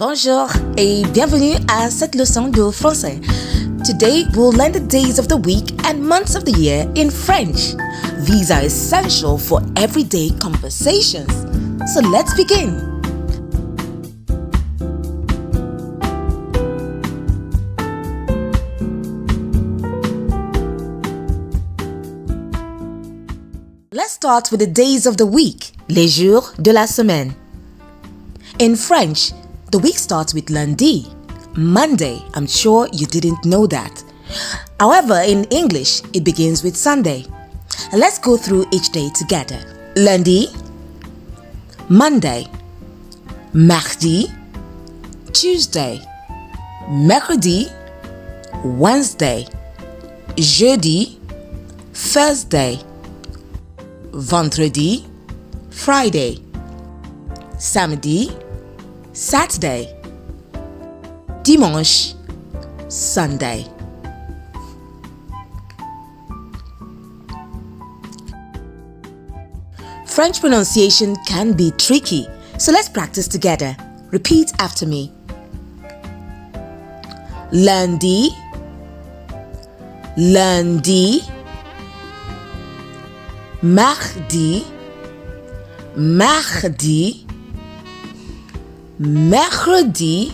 Bonjour et bienvenue à cette leçon de français. Today we'll learn the days of the week and months of the year in French. These are essential for everyday conversations. So let's begin. Let's start with the days of the week, les jours de la semaine. In French, the week starts with lundi, Monday. I'm sure you didn't know that. However, in English, it begins with Sunday. Let's go through each day together. Lundi, Monday, mardi, Tuesday, mercredi, Wednesday, jeudi, Thursday, vendredi, Friday, samedi, Saturday, dimanche, Sunday. French pronunciation can be tricky, so let's practice together. Repeat after me. Lundi, lundi, mardi, mardi, mercredi,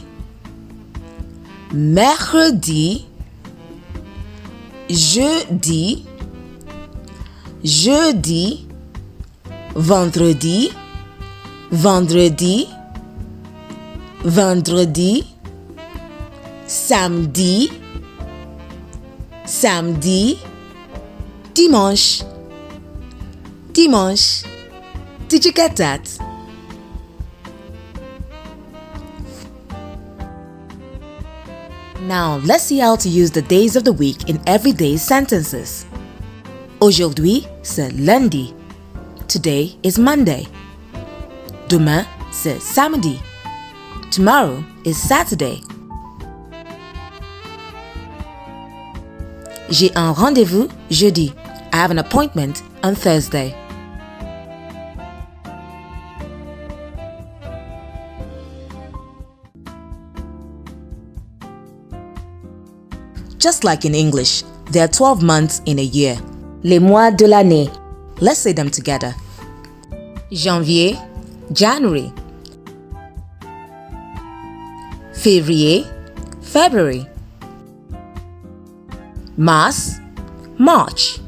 mercredi, jeudi, jeudi, vendredi, vendredi, vendredi, samedi, samedi, dimanche, dimanche. Did you get that? Now, let's see how to use the days of the week in everyday sentences. Aujourd'hui, c'est lundi. Today is Monday. Demain, c'est samedi. Tomorrow is Saturday. J'ai un rendez-vous jeudi. I have an appointment on Thursday. Just like in English, there are 12 months in a year. Les mois de l'année. Let's say them together. Janvier, January. Février, February. Mars, March.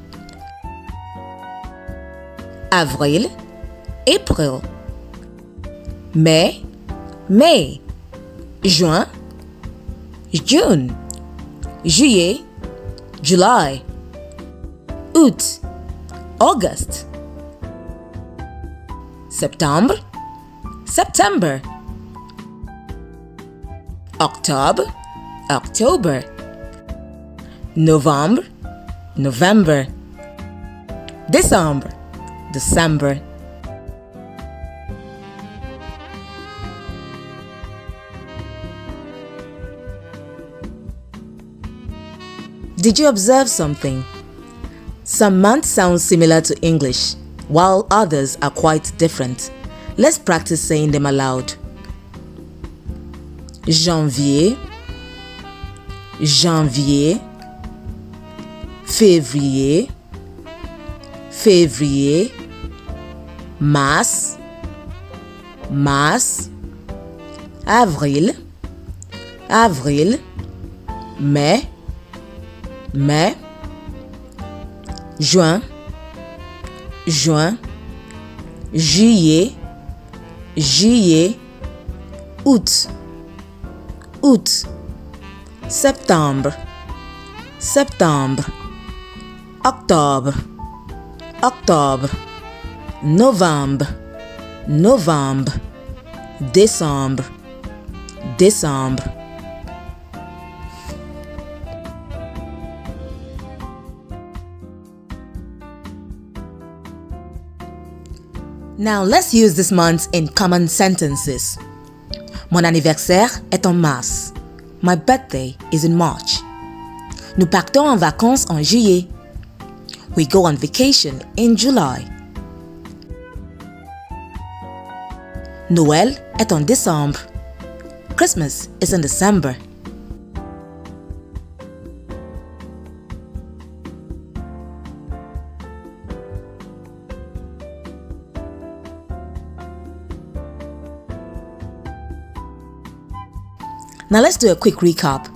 Avril, April. Mai, May. Juin, June. Juillet, July. Août, August. Septembre, September. Octobre, October. Novembre, November. Décembre, December. Did you observe something? Some months sound similar to English, while others are quite different. Let's practice saying them aloud. Janvier, janvier, février, février, mars, mars, avril, avril, mai, mai, juin, juin, juillet, juillet, août, août, septembre, septembre, octobre, octobre, novembre, novembre, décembre, décembre. Now let's use this month in common sentences. Mon anniversaire est en mars. My birthday is in March. Nous partons en vacances en juillet. We go on vacation in July. Noël est en décembre. Christmas is in December. Now let's do a quick recap.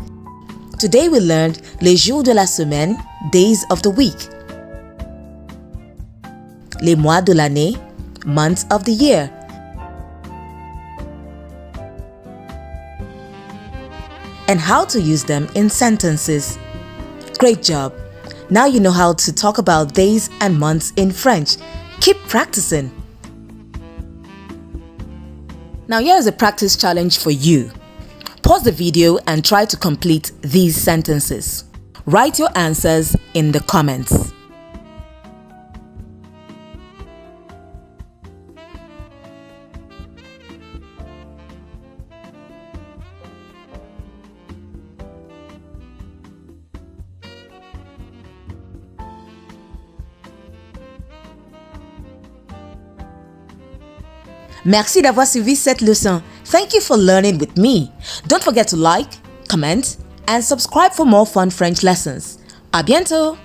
Today we learned les jours de la semaine, days of the week. Les mois de l'année, months of the year. And how to use them in sentences. Great job! Now you know how to talk about days and months in French. Keep practicing. Now here is a practice challenge for you. Pause the video and try to complete these sentences. Write your answers in the comments. Merci d'avoir suivi cette leçon. Thank you for learning with me. Don't forget to like, comment, and subscribe for more fun French lessons. À bientôt!